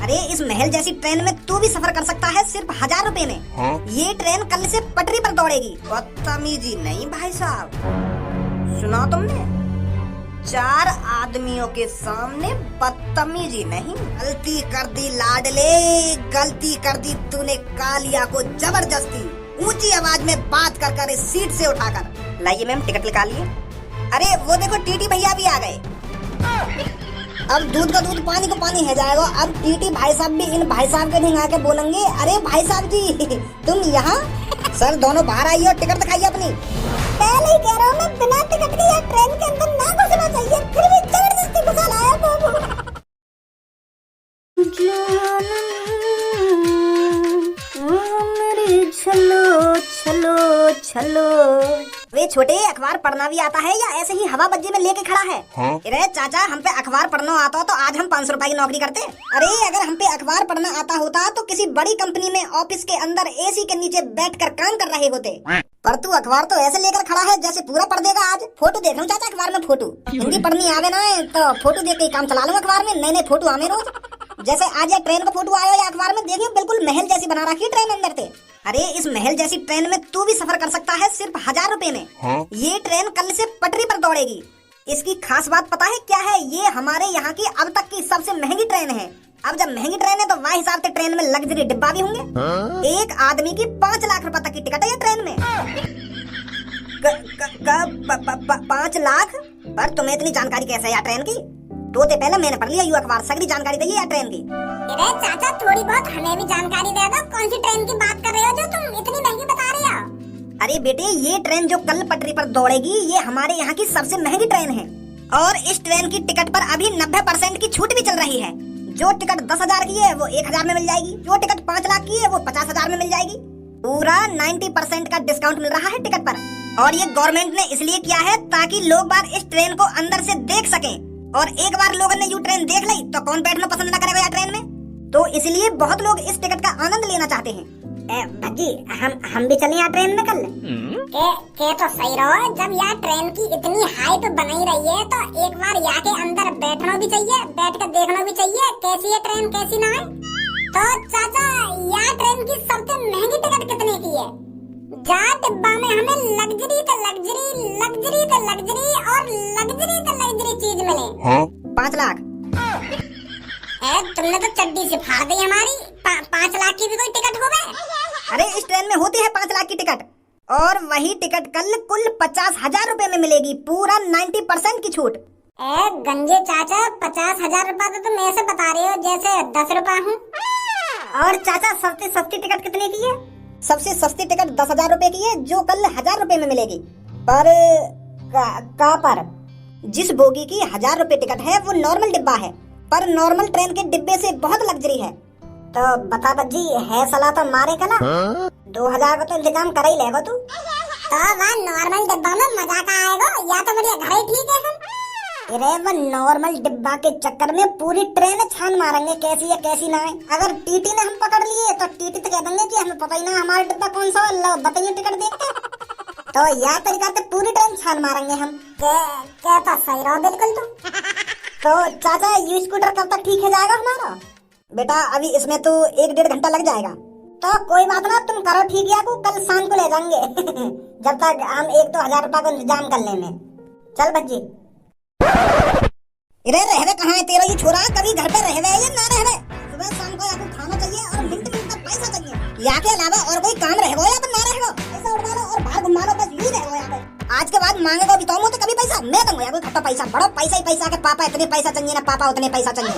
अरे इस महल जैसी ट्रेन में तू भी सफर कर सकता है सिर्फ 1000 रुपए में। हाँ? ये ट्रेन कल से पटरी पर दौड़ेगी। बदतमीजी नहीं भाई साहब, सुना तुमने? 4 आदमियों के सामने बदतमीजी नहीं। गलती कर दी लाडले, गलती कर दी तूने कालिया को जबरदस्ती ऊंची आवाज में बात कर कर इस सीट से उठाकर। लाइए मैम टिकट निकालिए। अरे वो देखो टीटी भैया भी आ गए। अब दूध का दूध पानी को पानी है जाएगा। अब टीटी भाई साहब भी इन भाई साहब के ढिंगा के बोलेंगे, अरे भाई साहब जी तुम यहाँ। सर दोनों बाहर आइए और टिकट दिखाइए अपनी। पहले ही कह रहा हूँ मैं, बिना टिकट के यार ट्रेन के अंदर ना घुसना चाहिए, फिर भी जबरदस्ती घुसा लाया बाबू। चलो चलो चलो। वे छोटे, अखबार पढ़ना भी आता है या ऐसे ही हवा बज्जे में लेके खड़ा है? हाँ? अरे चाचा, हम पे अखबार पढ़ना आता हो तो आज हम 500 रुपए की नौकरी करते। अरे अगर हम पे अखबार पढ़ना आता होता तो किसी बड़ी कंपनी में ऑफिस के अंदर एसी के नीचे बैठकर काम कर रहे होते। पर तू अखबार तो ऐसे लेकर खड़ा है जैसे पूरा पढ़ देगा आज। फोटो देख लूं चाचा अखबार में, फोटो हिंदी पढ़नी आवे ना तो फोटो देख के काम चला लूं अखबार में। नए नए फोटो आवे रोज। जैसे आज या ट्रेन का फोटो आया या अखबार में, देखिए बिल्कुल महल जैसी बना रखी है ट्रेन अंदर से। अरे इस महल जैसी ट्रेन में तू भी सफर कर सकता है सिर्फ 1000 रुपए में। हाँ? ये ट्रेन कल से पटरी पर दौड़ेगी। इसकी खास बात पता है क्या है? ये हमारे यहाँ की अब तक की सबसे महंगी ट्रेन है। अब जब महंगी ट्रेन है तो वह हिसाब से ट्रेन में लग्जरी डिब्बा भी होंगे। हाँ? एक आदमी की 5 लाख रुपए तक की टिकट है ये ट्रेन में। 5 लाख? पर तुम्हें इतनी जानकारी कैसे है यार ट्रेन की? तो पहले मैंने पढ़ लिया यू अखबार, सगरी जानकारी दे यार ट्रेन की। अरे चाचा थोड़ी बहुत हमें भी जानकारी दे दो। कौन सी ट्रेन की बात कर रहे हो जो तुम इतनी महंगी बता रहे हो? अरे बेटे, ये ट्रेन जो कल पटरी पर दौड़ेगी ये हमारे यहाँ की सबसे महंगी ट्रेन है। और इस ट्रेन की टिकट पर अभी 90% की छूट भी चल रही है। जो टिकट 10,000 की है वो 1,000 में मिल जाएगी। जो टिकट 5 लाख की है वो 50,000 में मिल जाएगी। पूरा 90% का डिस्काउंट मिल रहा है टिकट पर। और ये गवर्नमेंट ने इसलिए किया है ताकि लोग बार इस ट्रेन को अंदर से देख सकें। और एक बार लोगों ने यू ट्रेन देख ली तो कौन बैठना पसंद न करेगा यार ट्रेन में? तो इसलिए बहुत लोग इस टिकट का आनंद लेना चाहते हैं। भज्जी हम भी चलें यार ट्रेन में कल? के तो सही रहो। जब यार ट्रेन की इतनी हाइप बनी रही है तो एक बार यहाँ के अंदर बैठना भी चाहिए, बैठ कर देखना भी चाहिए कैसी है ट्रेन कैसी ना है। तो चाचा यहाँ ट्रेन की सबसे महंगी टिकट कितने की है? जहाँ डिब्बा में हमें लग्जरी तो लग्जरी, लग्जरी तो लग्जरी और लग्जरी तो लग्जरी चीज मिले। हाँ? 5 लाख। तुमने तो चड्डी से फाड़ दी हमारी। 5 लाख की भी कोई टिकट हो गए? अरे इस ट्रेन में होती है 5 लाख की टिकट, और वही टिकट कल कुल 50,000 रुपए में मिलेगी। पूरा 90% की छूट। गंजे चाचा 50,000 रुपया तो तुम ऐसे बता रहे हो जैसे 10 रुपया हूँ। और चाचा सबसे सस्ती टिकट कितने की है? सबसे सस्ती टिकट 10,000 रुपए की है जो कल 1000 रुपए में मिलेगी। पर का पर जिस बोगी की 1000 रुपए टिकट है वो नॉर्मल डिब्बा है, पर नॉर्मल ट्रेन के डिब्बे से बहुत लग्जरी है। तो बता बज्जी है सलाह तो मारे कला। 2000 का तो इंतजाम कर ही लेगा तू। तो वहाँ नॉर्मल डिब्बा में मजा का आएगा या तो बढ़िया घर ही ठीक है हम। अरे वो नॉर्मल डिब्बा के चक्कर में पूरी ट्रेन छान मारेंगे कैसी है कैसी ना है। अगर टीटी ने हम पकड़ लिए तो टीटी तो कह देंगे कि हमें पता ही ना हमारा डिब्बा कौन सा है, लो बताइए टिकट देख के। तो यह तरीका से पूरी ट्रेन छान मारेंगे हम। क्या तो सही रहो बिल्कुल तुम। तो चाचा यू स्कूटर कब तक ठीक है जाएगा हमारा? बेटा अभी इसमें तो 1-1.5 घंटा लग जाएगा। तो कोई बात ना, तुम करो ठीक है, को कल शाम को ले जाएंगे। जब तक हम 1-2 हजार रुपया का इंतजाम कर लेंगे। चल बच्ची। अरे रहवे कहाँ है तेरा ये छोरा? कभी घर पे रहवे या ना रहवे? सुबह शाम को आपको खाना चाहिए और मिनट का पैसा चाहिए। यहाँ के अलावा और कोई काम रहेगा या ना रहेगा? पैसा उठवा लो और बाहर घुमा लो, बस यही रहेगा यहाँ पे। आज के बाद मांगेगा भी तो कभी पैसा मैं दूंगा यार, खट्टा पैसा बड़ा पैसा ही पैसा के पापा इतने पैसा चाहिए ना पापा उतने पैसा चाहिए।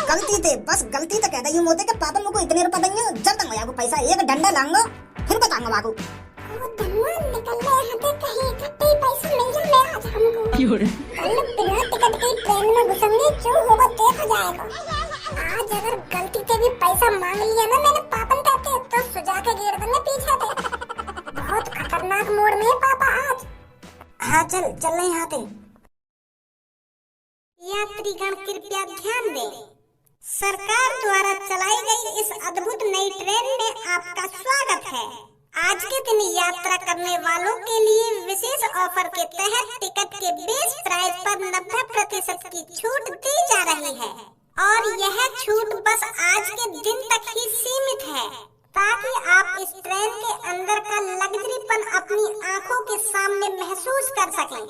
गलती थे बस गलती तो कहते यूं होते कि पापा मुझको इतने रुपए देंगे जब दूंगा यार पैसा। एक डंडा लाऊंगा फिर बताऊंगा बाबू। निकल रहे कहीं इकट्ठे ही पैसा मिल जाए आज हमको। बिना टिकट के ट्रेन में घुसेंगे जो होगा देखा जाएगा। आज अगर गलती से भी पैसा मांग लिया ना मैंने पापन कहते तो सुजा के गिर देंगे पीछे से। बहुत खतरनाक मोड़ में है पापा आज। हाँ चल रहे यहाँ थे। यात्रीगण कृपया ध्यान दें, सरकार द्वारा चलाई गई इस अद्भुत नई ट्रेन में आपका स्वागत है। आज के दिन यात्रा करने वालों के लिए विशेष ऑफर के तहत टिकट के बेस प्राइस पर 90% की छूट दी जा रही है। और यह छूट बस आज के दिन तक ही सीमित है, ताकि आप इस ट्रेन के अंदर का लग्जरीपन अपनी आंखों के सामने महसूस कर सकें।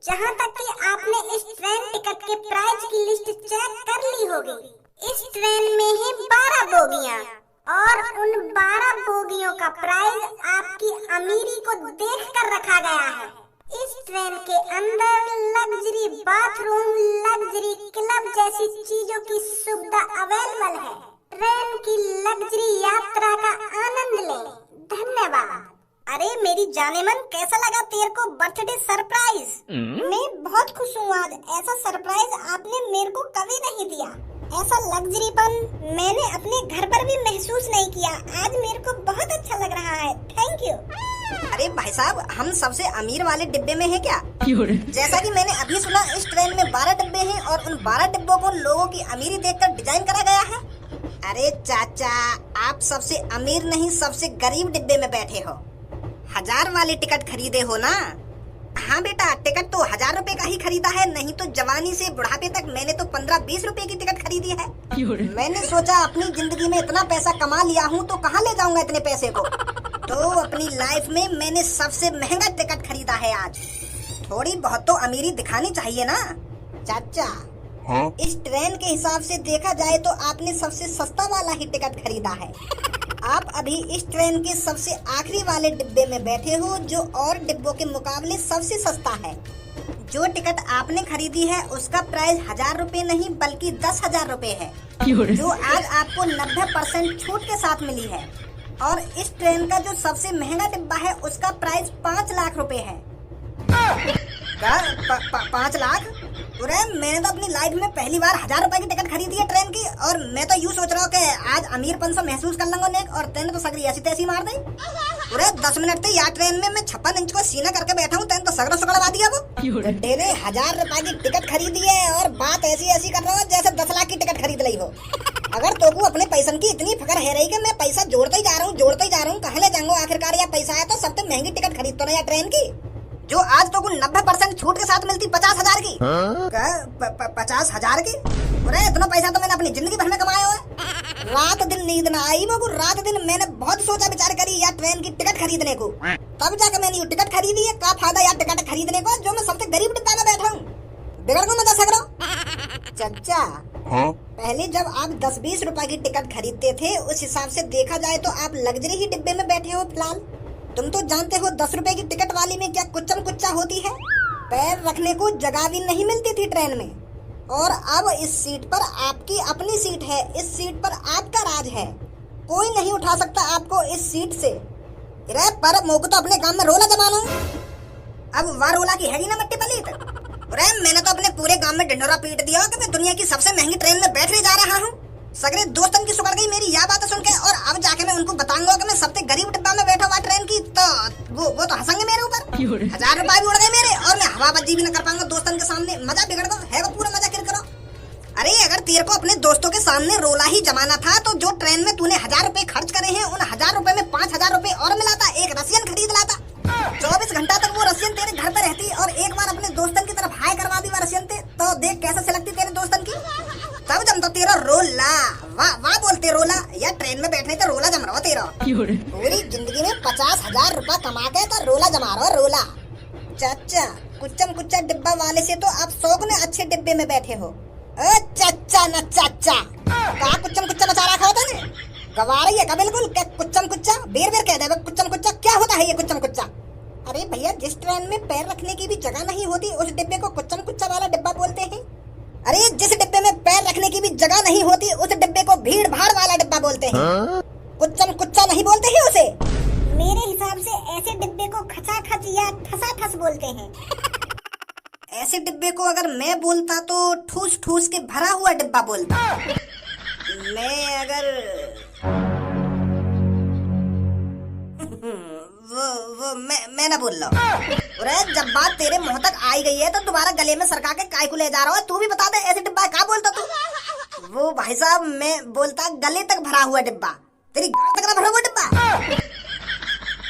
जहां तक कि आपने इस ट्रेन टिकट के प्राइस की लिस्ट चेक कर ली होगी, इस ट्रेन में ही 12 बोगियां और उन 12 बोगियों का प्राइस आपकी अमीरी को देखकर रखा गया है। इस ट्रेन के अंदर लग्जरी बाथरूम, लग्जरी क्लब जैसी चीजों की सुविधा अवेलेबल है। ट्रेन की लग्जरी यात्रा का आनंद लें। धन्यवाद। अरे मेरी जानेमन, कैसा लगा तेरे को बर्थडे सरप्राइज? मैं बहुत खुश हूँ आज। ऐसा सरप्राइज आपने मेरे को कभी नहीं दिया। ऐसा लग्जरीपन मैंने अपने घर पर भी महसूस नहीं किया। आज मेरे को बहुत अच्छा लग रहा है। Thank you. अरे भाई साहब, हम सबसे अमीर वाले डिब्बे में है क्या? जैसा कि मैंने अभी सुना, इस ट्रेन में 12 डिब्बे हैं और उन 12 डिब्बों को लोगों की अमीरी देखकर डिजाइन करा गया है। अरे चाचा, आप सबसे अमीर नहीं, सबसे गरीब डिब्बे में बैठे हो। 1000 वाले टिकट खरीदे हो ना? हाँ बेटा, टिकट तो 1000 रुपए का ही खरीदा है, नहीं तो जवानी से बुढ़ापे तक मैंने तो 15-20 रुपए की टिकट खरीदी है। मैंने सोचा अपनी जिंदगी में इतना पैसा कमा लिया हूँ तो कहाँ ले जाऊंगा इतने पैसे को, तो अपनी लाइफ में मैंने सबसे महंगा टिकट खरीदा है आज। थोड़ी बहुत तो अमीरी दिखानी चाहिए ना चाचा। हाँ? इस ट्रेन के हिसाब से देखा जाए तो आपने सबसे सस्ता वाला ही टिकट खरीदा है। आप अभी इस ट्रेन के सबसे आखिरी वाले डिब्बे में बैठे हो, जो और डिब्बों के मुकाबले सबसे सस्ता है। जो टिकट आपने खरीदी है उसका प्राइस 1000 रुपए नहीं बल्कि 10,000 रुपए है, जो आज आपको 90% छूट के साथ मिली है। और इस ट्रेन का जो सबसे महंगा डिब्बा है उसका प्राइस 5 लाख रुपए है। 5 लाख? अरे मैंने तो अपनी लाइफ में पहली बार 1000 रुपए की टिकट खरीदी है ट्रेन की, और मैं तो यूँ सोच रहा हूँ कि आज अमीरपन से महसूस कर लूंगा नेक, और ट्रेन तो सगड़ी ऐसी तैसी मार दी। अरे 10 मिनट थे यार ट्रेन में मैं 56 इंच को सीना करके बैठा हूँ, ट्रेन तो सगड़ा सगड़वा दिया वो। तेरे 1000 रुपए की टिकट खरीदी है और बात ऐसी कर रहा हो जैसे 10 लाख की टिकट खरीद ली हो। अगर तो अपने पैसन की इतनी फिक्र है रही कि मैं पैसा जोड़ते ही जा रहा हूँ, कहाँ ले जाऊंगा आखिरकार? या पैसा आया तो सबसे महंगी टिकट खरीद तो नहीं ट्रेन की, जो आज तो 90% छूट के साथ मिलती 50,000 की। 50,000 की? अरे इतना पैसा तो मैंने अपनी जिंदगी भर में कमाया हुआ है। रात दिन नींद ना आई मुझको, रात दिन मैंने बहुत सोचा विचार करी यार ट्रेन की टिकट खरीदने को, तब जाकर मैंने ये टिकट खरीदी है। क्या फायदा यार टिकट खरीदने को, जो मैं सबसे गरीब डिब्बा में बैठा हूँ। बिगड़ को मजा सक रहा हूँ चाचा। हाँ? पहले जब आप 10-20 रुपए की टिकट खरीदते थे, उस हिसाब से देखा जाए तो आप लग्जरी ही डिब्बे में बैठे हो फिलहाल। तुम तो जानते हो 10 रुपए की टिकट वाली में क्या कुच्चम कुच्चा होती है। पैर रखने को जगह भी नहीं मिलती थी ट्रेन में, और अब इस सीट पर आपकी अपनी सीट है, इस सीट पर आपका राज है, कोई नहीं उठा सकता आपको इस सीट से। पर मोको तो अपने काम में रोला जमाना, अब वार रोला की हैगी ना मट्टी पलीत। मैंने तो अपने पूरे गांव में ढिंडोरा पीट दिया कि मैं दुनिया की सबसे महंगी ट्रेन में बैठने जा रहा हूँ। सगरे दोस्तन की सुकड़ गई मेरी यह बात सुन के, और अब जाके मैं उनको बताऊंगा कि मैं सबसे गरीब डिब्बा में बैठा हुआ ट्रेन की, तो वो तो हंसेंगे मेरे ऊपर। 1000 रुपए भी उड़ गए मेरे, और मैं हवाबाजी भी न कर पाऊंगा दोस्तन के सामने। मजा बिगड़ गो है वो, पूरा मजा करो। अरे अगर तेरे को अपने दोस्तों के सामने रोला ही जमाना था, तो जो ट्रेन में तूने 1000 रुपए खर्च करे हैं, उन 1000 रुपए में 5000 रुपए और मिलाता, एक रसियन खरीद लाता। 24 घंटा तक वो रसियन तेरे घर पे रहती, और एक बार अपने दोस्तन की तरफ हाय करवा दी वो रसियन ते, तो देख कैसे से लगती तेरे दोस्तन की। तब जम तो तेरा रोला वाह बोलते रोला, या ट्रेन में बैठने तो रोला जम रहा तेरा। पूरी जिंदगी में 50,000 रुपया कमा के तो रोला जमा रहा रोला। चाचा, कुच्चम कुच्चा डिब्बा वाले से तो आप 100 गुने अच्छे डिब्बे में बैठे हो। चाचा न चाचा, कहा कुच्चम कुच्चा मचा रखा होता ने? गवा रही है का बिल्कुल कुच्चम कुच्चा, बेर कह दे कुच्चम कुच्चा। क्या होता है ये कुच्चम कुच्चा? अरे भैया, जिस ट्रेन में पैर रखने की भी जगह नहीं होती उस डिब्बे को कुच्चम कुच्चा वाला डिब्बा बोलते हैं। अरे जिस डिब्बे में पैर रखने की भी जगह नहीं होती उस डिब्बे को भीड़ भाड़ वाला डिब्बा बोलते हैं। कुच्चम कुच्चा नहीं बोलते हैं उसे। मेरे हिसाब से ऐसे डिब्बे को खचा खच या ठसा ठस बोलते हैं। ऐसे डिब्बे को अगर मैं बोलता तो ठूस ठूस के भरा हुआ डिब्बा बोलता। मैं अगर मैं ना बोल रहा हूँ। अरे जब बात तेरे मुंह तक आई गई है तो दोबारा गले में सरका के काय को ले जा रहा है। तू भी बता दे ऐसे डिब्बा क्या बोलता तू? वो भाई साहब, मैं बोलता गले तक भरा हुआ डिब्बा। तेरी गांव तक ना भरा हुआ डिब्बा।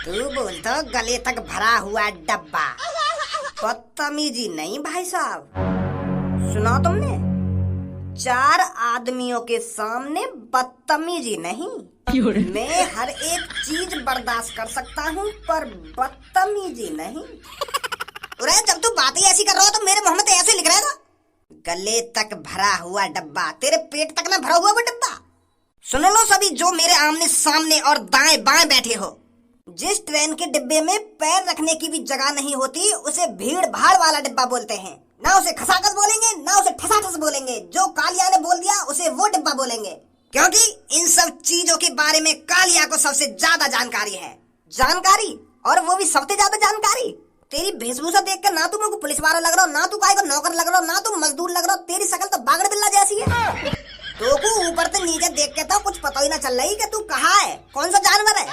तू बोलता गले तक भरा हुआ डब्बा। बदतमीजी नहीं भाई साहब। सुना तुमने? 4 आदमियों के सामने बदतमीजी नहीं। मैं हर एक चीज बर्दाश्त कर सकता हूँ पर बदतमीजी नहीं। अरे जब तू बातें ऐसी कर रहा हो तो मेरे मुंह में तो ऐसे लिख रहेगा, गले तक भरा हुआ डब्बा, तेरे पेट तक ना भरा हुआ वो डब्बा। सुन लो सभी जो मेरे आमने सामने और दाएं बाएं बैठे हो, जिस ट्रेन के डिब्बे में पैर रखने की भी जगह नहीं होती उसे भीड़ भाड़ वाला डिब्बा बोलते हैं। ना उसे खसाखस बोलेंगे ना उसे ठसाठस बोलेंगे। जो कालिया ने बोल दिया उसे वो डिब्बा बोलेंगे, क्योंकि इन सब चीजों के बारे में कालिया को सबसे ज्यादा जानकारी है। जानकारी, और वो भी सबसे ज्यादा जानकारी। तेरी वेशभूषा देख कर ना तू मेरे को पुलिस वाला लग रहा हो, ना तू काय को नौकर लग रहा हो, ना तू मजदूर लग रहा हो। तेरी शकल तो बागड़ बिल्ला जैसी है। तो को ऊपर से नीचे देख के तो कुछ पता ही ना चल रही कि तू कहाँ है, कौन सा जानवर है।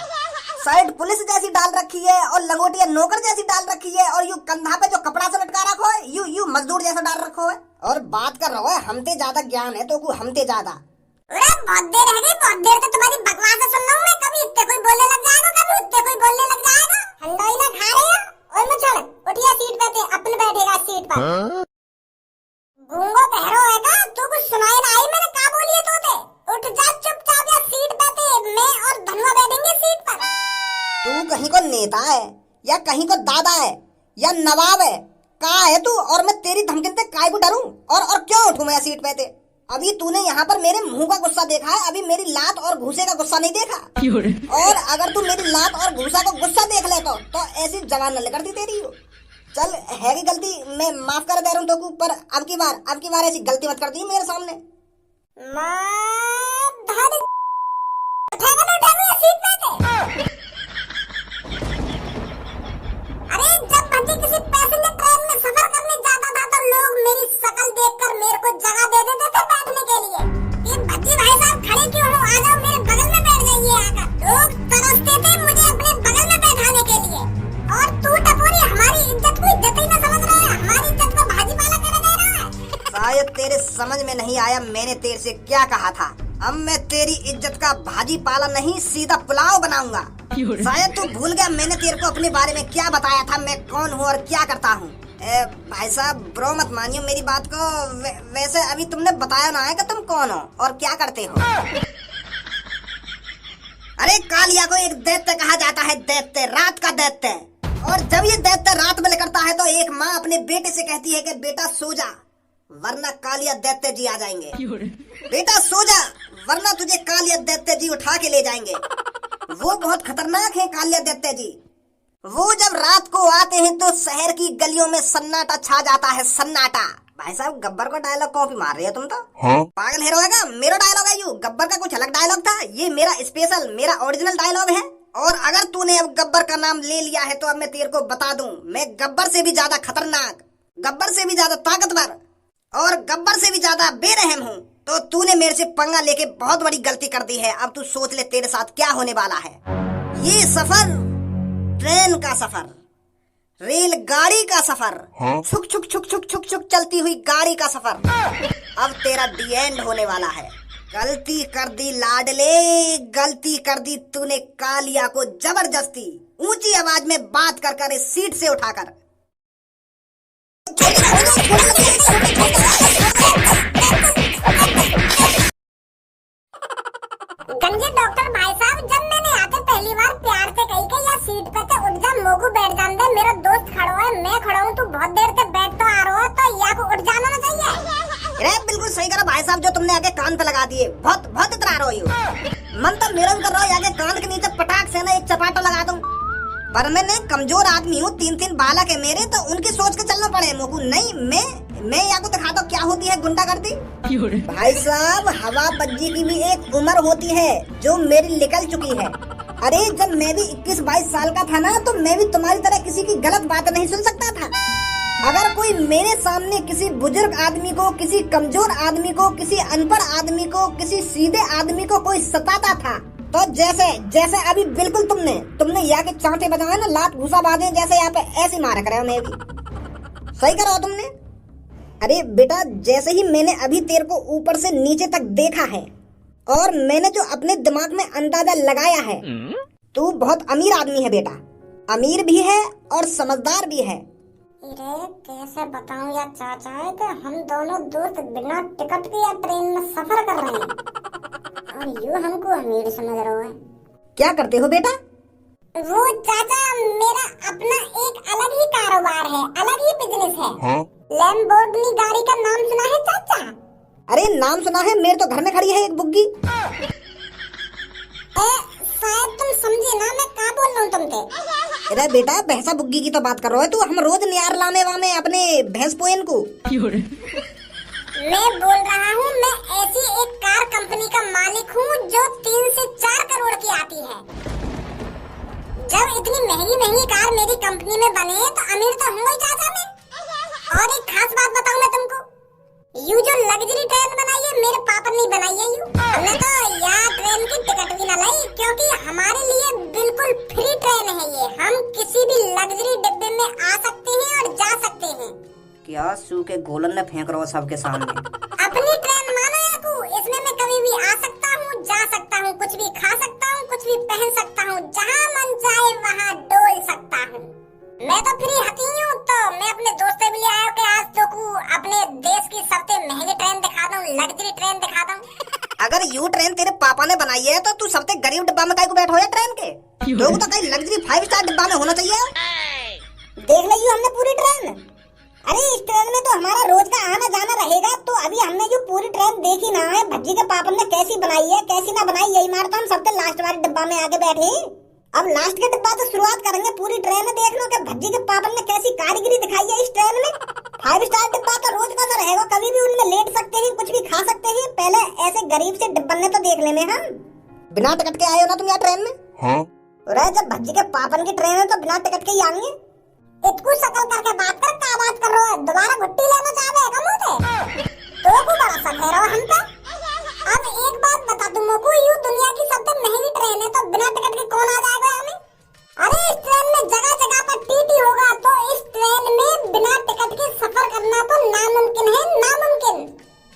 शर्ट पुलिस जैसी डाल रखी है और लंगोटिया नौकर जैसी डाल रखी है, और यू कंधा पे जो कपड़ा से लटका रखो है यू मजदूर जैसा डाल रखो है। और बात कर रहा है हमते ज्यादा ज्ञान है तो को हमते ज्यादा। अरे बहुत देर है, बहुत देर तो तुम्हारी बकवास सुन रहा हूँ मैं। कभी इतने कोई बोलने लग जाएगा, कभी उतने कोई बोलने लग जाएगा। हंडोई ना खा रहे हो, और मैं छोड़ उठिया सीट पे थे, अपने बैठेगा सीट पर। गूंगो बहरो है का, तू कुछ सुनाई ना आई मैंने क्या बोली है तोते। उठ जा चुपचाप, या सीट पे थे मैं और धनुआ बैठेंगे सीट पर। तू कहीं को नेता है या कहीं को दादा है या नवाब है, कहा है तू? और मैं तेरी धमकी से काय को डरूं और क्यों उठूं मैं सीट पे थे? अभी तूने यहाँ पर मेरे मुंह का गुस्सा देखा है, अभी मेरी लात और घूसे का गुस्सा नहीं देखा। और अगर तू मेरी लात और घूसा का गुस्सा देख ले तो ऐसी जवान न लगती तेरी। चल है की गलती, मैं माफ कर दे रहा हूँ तो, पर अब की बार ऐसी गलती मत कर दी मेरे सामने। अरे जब बच्चे किसी पैसेंजर ट्रेन में सफर करने जाता था तो लोग मेरी शक्ल देखकर मेरे को जगह दे देते थे बैठने के लिए। ये भज्जी भाई साहब खड़े क्यों हो, आ जाओ मेरे बगल में बैठ जाइए आकर। लोग तरसते थे मुझे अपने बगल में बैठाने के लिए। और तू टपोरी हमारी इज्जत को इज्जत ही ना समझ रहा है, हमारी इज्जत को भाजी पाला कर दे रहा है। शायद तेरे समझ में नहीं आया मैंने तेरे से क्या कहा था। अब मैं तेरी इज्जत का भाजी पाला नहीं सीधा पुलाव बनाऊंगा। शायद तू भूल गया मैंने तेरे को अपने बारे में क्या बताया था, मैं कौन हूँ और क्या करता हूँ। भाई साहब ब्रो मत मानियो मेरी बात को। वैसे अभी तुमने बताया ना है कि तुम कौन हो और क्या करते हो। अरे कालिया को एक दैत्य कहा जाता है, दैत्य, रात का दैत्य। और जब ये दैत्य रात में निकलता है तो एक माँ अपने बेटे से कहती है कि बेटा सो जा वरना कालिया दैत्य जी आ जाएंगे। बेटा सो जा वरना तुझे कालिया दैत्य जी उठा के ले जाएंगे। वो बहुत खतरनाक है कालिया दैत्य जी। वो जब रात को आते हैं तो शहर की गलियों में सन्नाटा छा जाता है, सन्नाटा। भाई साहब गब्बर को डायलॉग कॉपी मार रही हो तुम तो। पागल हीरो है का? मेरा डायलॉग है यू, गब्बर का कुछ अलग डायलॉग था, ये मेरा स्पेशल, मेरा ओरिजिनल डायलॉग है। और अगर तूने अब गब्बर का नाम ले लिया है तो अब मैं तेरे को बता दूं, मैं गब्बर से भी ज्यादा खतरनाक, गब्बर से भी ज्यादा ताकतवर और गब्बर से भी ज्यादा बेरहम हूँ। तो तूने मेरे से पंगा लेके बहुत बड़ी गलती कर दी है। अब तू सोच ले तेरे साथ क्या होने वाला है। ये सफर ट्रेन का सफर, रेलगाड़ी का सफर, छुक छुक छुक छुक छुक छुक चलती हुई गाड़ी का सफर अब तेरा डी एंड होने वाला है। गलती कर दी लाडले, गलती कर दी तूने कालिया को जबरदस्ती ऊंची आवाज में बात कर कर इस सीट से उठाकर। गंजे डॉक्टर भाई साहब, जब मैंने आके पहली बार प्यार से कही कि या सीट पे तो उठ जा, मोगू बैठ जान दे, मेरा दोस्त खड़ा है, मैं खड़ा हूँ, तू बहुत देर से बैठ तो आ रहा हो, तो या को उठ जाना ना चाहिए। अरे बिल्कुल सही करा भाई साहब, जो तुमने आगे कान पे लगा दिए। बहुत बहुत इतरा रही हो। मन तो मेरा कर रहा है आगे कान के नीचे पटाख से ना एक चपाटा लगा दूं। पर मैं नहीं, कमजोर आदमी हूँ, 3-3 बालक है मेरे, तो उनकी सोच के चलना पड़े मोगू। नहीं मैं या को दिखा दो क्या होती है गुंडागर्दी। भाई साहब हवा बज्जी की भी एक उम्र होती है जो मेरी निकल चुकी है। अरे जब मैं भी 21-22 साल का था ना तो मैं भी तुम्हारी तरह किसी की गलत बात नहीं सुन सकता था। अगर कोई मेरे सामने किसी बुजुर्ग आदमी को, किसी कमजोर आदमी को, किसी अनपढ़ आदमी को, किसी सीधे आदमी को कोई सताता था तो जैसे अभी बिल्कुल तुमने यहाँ के चांटे बजाए ना, लात घुसा बांधे जैसे यहाँ पे ऐसे मारा करे मैं भी। सही करो तुमने। अरे बेटा जैसे ही मैंने अभी तेरे को ऊपर से नीचे तक देखा है और मैंने जो अपने दिमाग में अंदाजा लगाया है, तू बहुत अमीर आदमी है बेटा, अमीर भी है और समझदार भी है। अरे कैसे बताऊं यार चाचा है कि हम दोनों दोस्त बिना टिकट के या ट्रेन में सफर कर रहे हैं और यूं हमको अमीर समझ रहे हो। क्या करते हो बेटा? वो चाचा मेरा अपना एक अलग ही कारोबार है, अलग ही बिजनेस है। लैम्बोर्गिनी गाड़ी का नाम सुना है चाचा? अरे नाम सुना है, मेरे तो घर में खड़ी है एक बुग्गी। शायद तुम समझे ना मैं क्या बोल रहा हूँ तुमसे। अरे बेटा भैंसा बुग्गी की तो बात कर रहे हो तू, हम रोज नियार लामे वामे अपने भैंस पोयन को। मैं बोल रहा हूँ मैं ऐसी एक कार कंपनी का मालिक हूँ जो 3 से 4 करोड़ की आती है। जब इतनी महंगी महंगी कार मेरी कंपनी में बने तो अमीर तो हूँ ही चाचा मैं। और एक खास बात बताऊँ मैं तुमको, यू जो लग्जरी ट्रेन बनाई है मेरे पापा ने बनाई है। यू हमने तो यार ट्रेन की टिकट भी ना लाई क्योंकि हमारे लिए बिल्कुल फ्री ट्रेन है ये। हम किसी भी लग्जरी डिब्बे में आ सकते हैं और जा सकते हैं। क्या सू के गोलन में फेंक रहे हो सबके सामने? अपनी ट्रेन मानो याकू, इसमें मैं कभी भी आ सकता हूँ, जा सकता हूँ, कुछ भी खा सकता हूँ, कुछ भी पहन सकता हूँ, जहाँ मन चाहे वहाँ डोल सकता हूँ। मैं तो फ्री हती हूँ तो मैं अपने दोस्तों भी ले आया कि आज तो को अपने देश की सबसे महंगी ट्रेन दिखा दूँ, लग्जरी ट्रेन दिखा दूँ। अगर यू ट्रेन तेरे पापा ने बनाई है तो तू सबसे गरीब डिब्बा में काहे को बैठो है ट्रेन के? लोग तो कहीं लग्जरी 5 स्टार डिब्बा में होना चाहिए। देख ली हमने पूरी ट्रेन। अरे इस ट्रेन में तो हमारा रोज का आना जाना रहेगा। तो अभी हमने जो पूरी ट्रेन देखी ना है भज्जी के पापा ने कैसी बनाई है कैसी ना बनाई, यही मार तो हम सबसे लास्ट वाले डिब्बा में आके बैठे। अब लास्ट के डिब्बा से शुरुआत करेंगे पूरी ट्रेन में। देख लो कि भज्जी के पापा ने कैसी कारीगरी दिखाई है इस ट्रेन में। 5 स्टार डिब्बा तो रोज का सा रहेगा, कभी भी उनमें लेट सकते हैं, कुछ भी खा सकते हैं। पहले ऐसे गरीब से डिब्बा ने तो देख लेने हम। बिना टिकट के आए हो ना तुम यहाँ ट्रेन में? हाँ। अरे जब भज्जी के पापन की ट्रेन है तो बिना टिकट के ही आएंगे। इतकू शकल करके बात कर, क्या बात कर रहे हो? दोबारा घुट्टी लेना चाहे का मुंह से? तो को बड़ा सक है रहो हम पे। अब एक बात बता तुम को, यू दुनिया की सबसे महंगी ट्रेन है तो बिना टिकट के कौन आ जाएगा हमें? अरे इस ट्रेन में जगह जगह पर टीटी होगा तो इस ट्रेन में बिना टिकट के सफर करना तो नामुमकिन है, नामुमकिन।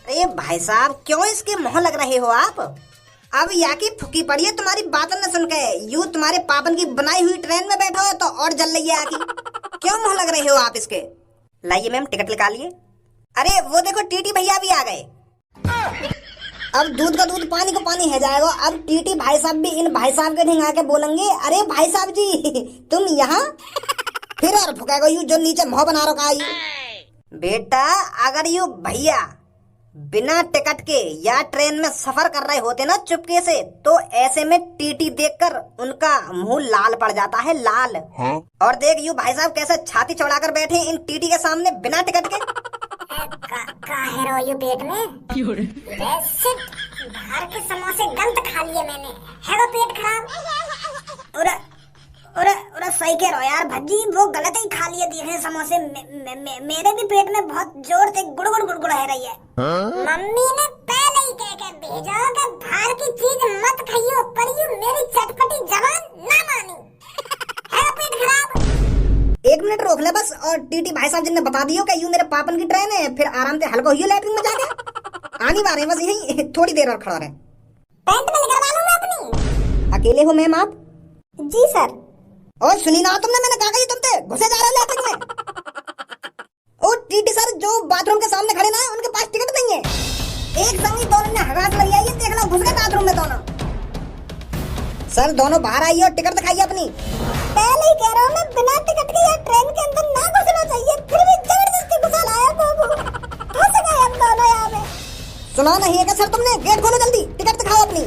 अरे भाई साहब क्यों इसके मुंह लग रहे हो आप? अब या की फुकी पड़ी है तुम्हारी बात न सुन के। यू तुम्हारे पापन की बनाई हुई ट्रेन में बैठो हो तो और जल रही है आखी। क्यों मुंह लग रहे हो आप इसके? लाइए मैम टिकट निकाल लिए। अरे वो देखो टीटी भैया भी आ गए। अब दूध का दूध पानी का पानी है जाएगा। अब टीटी भाई साहब भी इन भाई साहब के ढिंगा के बोलेंगे, अरे भाई साहब जी तुम यहाँ? फिर और फुकेगा यू जो नीचे मुंह बना रखा यू। बेटा अगर यू भैया बिना टिकट के या ट्रेन में सफर कर रहे होते ना चुपके से, तो ऐसे में टीटी देखकर उनका मुंह लाल पड़ जाता है, लाल। हाँ? और देख यू भाई साहब कैसे छाती चौड़ाकर बैठे इन टीटी के सामने बिना टिकट के। काहे रो यू पेट में? वैसे बाहर के समोसे गलत खा लिए मैंने, है वो पेट खराब। अरे सही कह रहो यार भज्जी, वो गलत ही खा लिए दिए हैं समोसे। मेरे भी पेट में बहुत जोर से गुड़गुड़ गुड़गुड़ है रही है। मम्मी ने पहले ही कह के भेजा कि बाहर की चीज मत खाइयो, पर यू मेरी चटपटी जबान ना मानी। है पेट खराब। 1 मिनट रोक ले बस। और टीटी भाई साहब जिनने बता दियो कि यू मेरे पापन की ट्रेन है, फिर आराम से हल्का हुई लैट्रिन में जाके आनी बार है बस यही थोड़ी देर और खड़ा रहे। पैंट में निकलवा लूं मैं अपनी। अकेले हो मैम आप? जी सर। और सुनी ना तुमने, मैंने कहा कि तुम थे घुसे जा रहे लैट्रिन में। ओ टीटी सर जो बाथरूम के सामने खड़े ना उनके पास टिकट नहीं है। एक संग ही दोनों ने हगास लगी है, ये देख लो घुस गए बाथरूम में दोनों। सर दोनों बाहर आइए और टिकट दिखाइए अपनी। पहले ही कह रहा हूँ मैं बिना टिकट के यार ट्रेन के अंदर ना घुसना चाहिए, फिर भी जबरदस्ती घुसा लाया बाबू। फंस गए हम दोनों यहाँ पे। सुना नहीं है क्या सर तुमने? गेट खोलो जल्दी, टिकट दिखाओ अपनी।